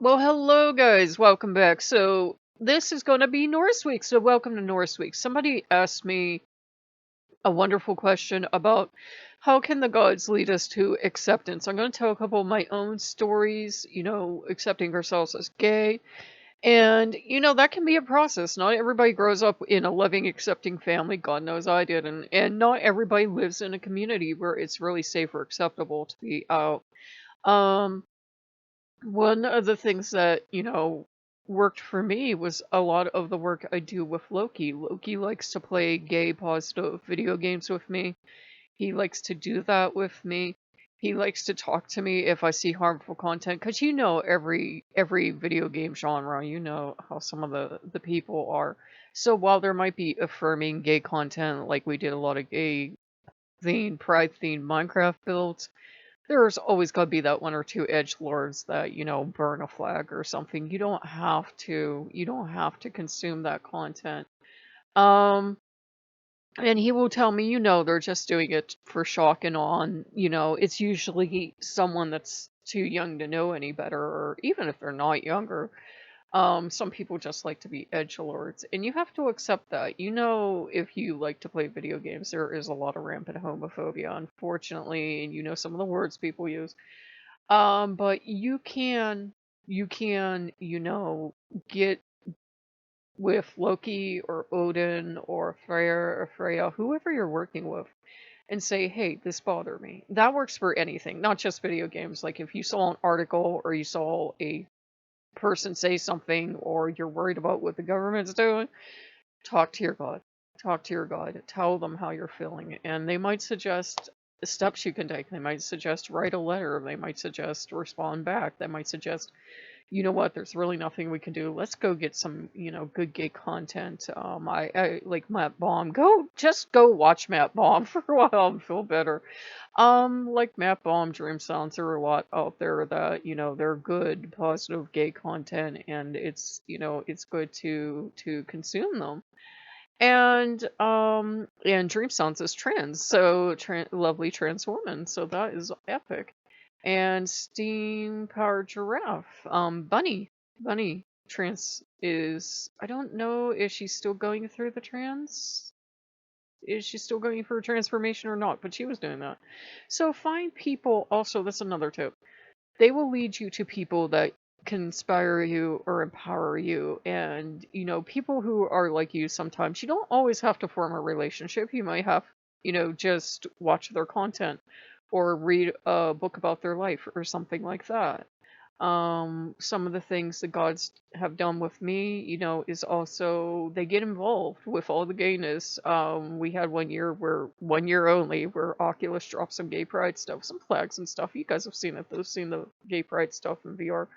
Well, hello guys, welcome back. So this is going to be Norse Week. So welcome to Norse Week. Somebody asked me a wonderful question about how can the gods lead us to acceptance. I'm going to tell a couple of my own stories, accepting ourselves as gay. And, that can be a process. Not everybody grows up in a loving, accepting family. God knows I did. And not everybody lives in a community where it's really safe or acceptable to be out. Um, One of the things that, worked for me was a lot of the work I do with Loki. Loki likes to play gay positive video games with me. He likes to do that with me. He likes to talk to me if I see harmful content, because every video game genre, you know how some of the people are. So while there might be affirming gay content, like we did a lot of gay themed, pride themed Minecraft builds, there's always got to be that one or two edge lords that, burn a flag or something. You don't have to consume that content. Um, and he will tell me, they're just doing it for shock and awe. And, it's usually someone that's too young to know any better, or even if they're not younger. Some people just like to be edgelords, and you have to accept that. If you like to play video games, there is a lot of rampant homophobia, unfortunately, and some of the words people use. But you can, get with Loki or Odin or Freya, whoever you're working with, and say, hey, this bothered me. That works for anything, not just video games. Like if you saw an article or you saw a person say something or you're worried about what the government's doing, talk to your God. Talk to your God. Tell them how you're feeling. And they might suggest steps you can take. They might suggest write a letter. They might suggest respond back. They might suggest, you know what, there's really nothing we can do. Let's go get some, good gay content. I like Matt Baum. Just go watch Matt Baum for a while and feel better. Like Matt Baum, Dream Sounds, there are a lot out there that, they're good, positive gay content, and it's good to consume them. And Dream Sounds is trans, so lovely trans woman, so that is epic. And Steam Powered Giraffe, Bunny trans is, I don't know if she's still going through the trans, is she still going through a transformation or not, but she was doing that. So find people, also, that's another tip. They will lead you to people that can inspire you or empower you. And, people who are like you sometimes, you don't always have to form a relationship. You might have, just watch their content or read a book about their life or something like that. Some of the things the gods have done with me, is also they get involved with all the gayness. We had 1 year only, where Oculus dropped some gay pride stuff, some flags and stuff. You guys have seen it. They've seen the gay pride stuff in VR.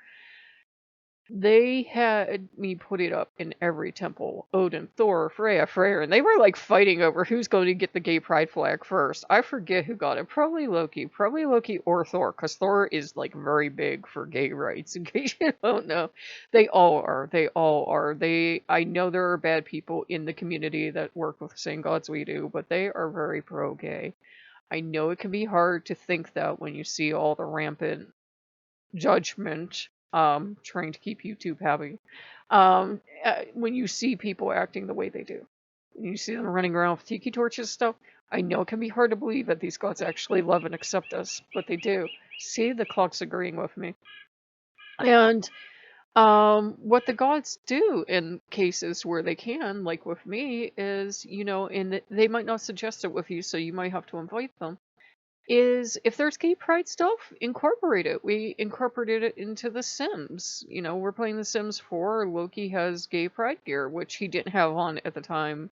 They had me put it up in every temple. Odin, Thor, Freya, and they were like fighting over who's going to get the gay pride flag first. I forget who got it. Probably Loki or Thor, because Thor is like very big for gay rights, in case you don't know. They all are. I know there are bad people in the community that work with the same gods we do, but they are very pro-gay. I know it can be hard to think that when you see all the rampant judgment, trying to keep YouTube happy. When you see people acting the way they do, when you see them running around with tiki torches and stuff, I know it can be hard to believe that these gods actually love and accept us, but they do. See, the clock's agreeing with me. And what the gods do in cases where they can, like with me, is, and they might not suggest it with you, so you might have to invite them, is if there's gay pride stuff, incorporate it. We incorporated it into The Sims. We're playing The Sims 4. Loki has gay pride gear, which he didn't have on at the time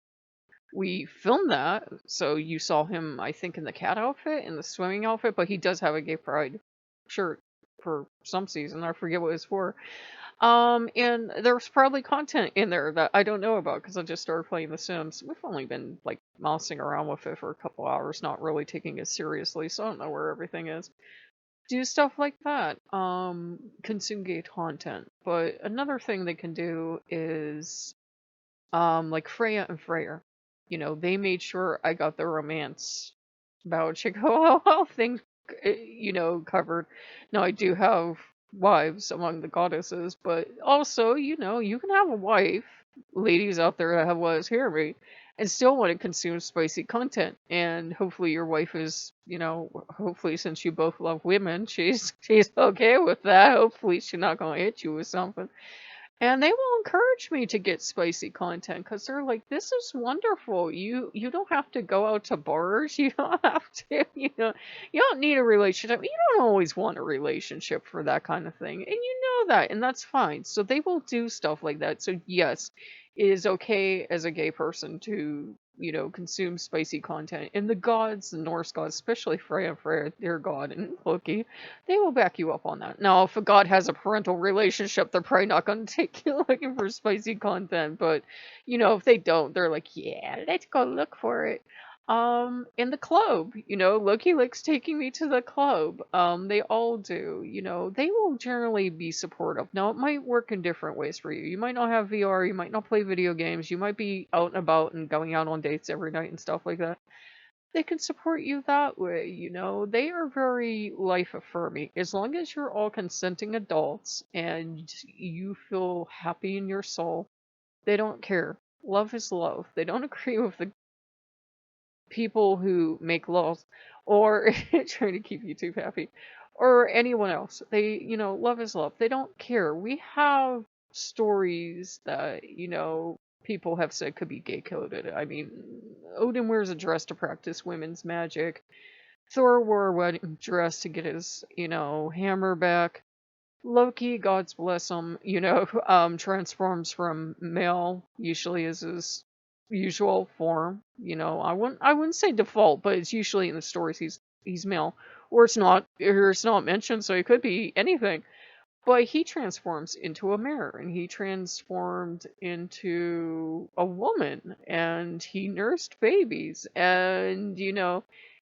we filmed that. So you saw him, I think, in the cat outfit, in the swimming outfit, but he does have a gay pride shirt for some season. I forget what it's for. And there's probably content in there that I don't know about because I just started playing The Sims. We've only been like mousing around with it for a couple hours, not really taking it seriously, so I don't know where everything is. Do stuff like that. Consume gay content. But another thing they can do is like Freya and Freyr. They made sure I got the romance about Chico thing, covered. Now I do have wives among the goddesses, but also, you can have a wife, ladies out there that have wives, hear me, and still want to consume spicy content. And hopefully your wife is, hopefully since you both love women, she's okay with that. Hopefully she's not gonna hit you with something. And they will encourage me to get spicy content because they're like, "This is wonderful. You don't have to go out to bars. You don't have to, you don't need a relationship. You don't always want a relationship for that kind of thing, and you know that, and that's fine." So they will do stuff like that. So yes, it is okay as a gay person to consume spicy content. And the gods, the Norse gods, especially Freya, their god, and Loki, they will back you up on that. Now, if a god has a parental relationship, they're probably not going to take you looking for spicy content. But, if they don't, they're like, yeah, let's go look for it. In the club, Loki likes taking me to the club. They all do, they will generally be supportive. Now, it might work in different ways for you. You might not have VR, you might not play video games, you might be out and about and going out on dates every night and stuff like that. They can support you that way, They are very life affirming. As long as you're all consenting adults and you feel happy in your soul, they don't care. Love is love. They don't agree with the people who make laws or trying to keep you too happy or anyone else. Love is love. They don't care. We have stories that, people have said could be gay coded. I mean, Odin wears a dress to practice women's magic. Thor wore a wedding dress to get his, hammer back. Loki, God's bless him, transforms from male, usually is his usual form. I wouldn't say default, but it's usually in the stories he's male. Or it's not mentioned, so it could be anything. But he transforms into a mirror, and he transformed into a woman, and he nursed babies, and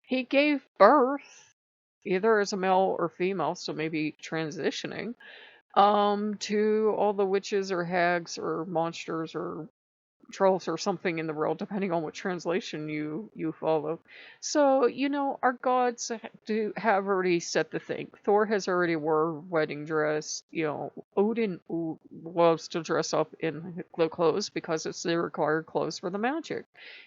he gave birth either as a male or female, so maybe transitioning, to all the witches or hags or monsters or trolls or something in the world, depending on what translation you follow. So our gods do have already set the thing. Thor has already wore a wedding dress. Odin loves to dress up in the clothes because it's the required clothes for the magic.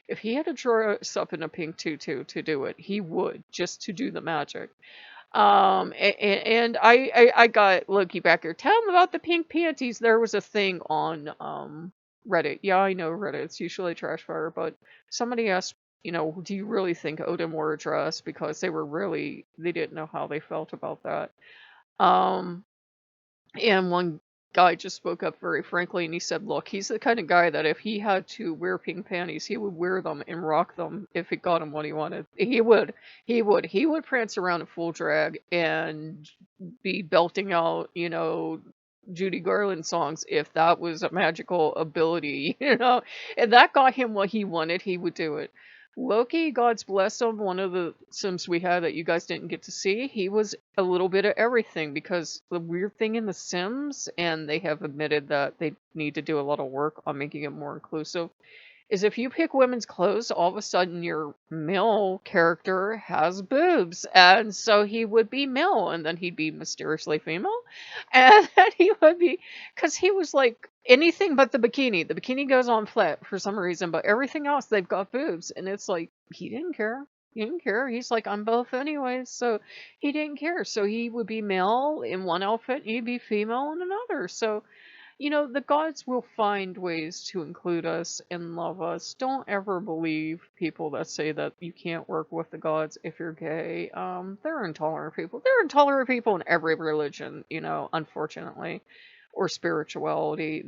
If he had to dress up in a pink tutu to do it, he would, just to do the magic. And I got Loki back here. Tell him about the pink panties. There was a thing on Reddit. Yeah, I know Reddit. It's usually trash fire, but somebody asked, do you really think Odin wore a dress? Because they didn't know how they felt about that. Um, and one guy just spoke up very frankly, and he said, look, he's the kind of guy that if he had to wear pink panties, he would wear them and rock them if it got him what he wanted. He would. He would prance around in full drag and be belting out, Judy Garland songs if that was a magical ability, and that got him what he wanted, he would do it. Loki, God's bless him, one of the Sims we had that you guys didn't get to see, he was a little bit of everything because the weird thing in The Sims, and they have admitted that they need to do a lot of work on making it more inclusive, is if you pick women's clothes, all of a sudden your male character has boobs. And so he would be male, and then he'd be mysteriously female. And then he would be, because he was like anything but the bikini. The bikini goes on flat for some reason, but everything else, they've got boobs. And it's like, he didn't care. He didn't care. He's like, I'm both anyways. So he didn't care. So he would be male in one outfit, he'd be female in another. So the gods will find ways to include us and love us. Don't ever believe people that say that you can't work with the gods if you're gay. They're intolerant people. They're intolerant people in every religion, unfortunately, or spirituality.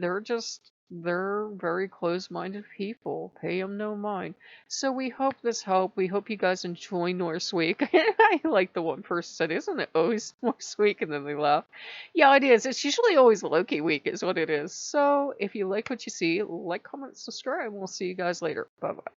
They're very closed-minded people. Pay them no mind. So we hope this helped. We hope you guys enjoy Norse Week. I like the one person said, isn't it always Norse Week? And then they laugh. Yeah, it is. It's usually always Loki Week is what it is. So if you like what you see, like, comment, subscribe. We'll see you guys later. Bye-bye.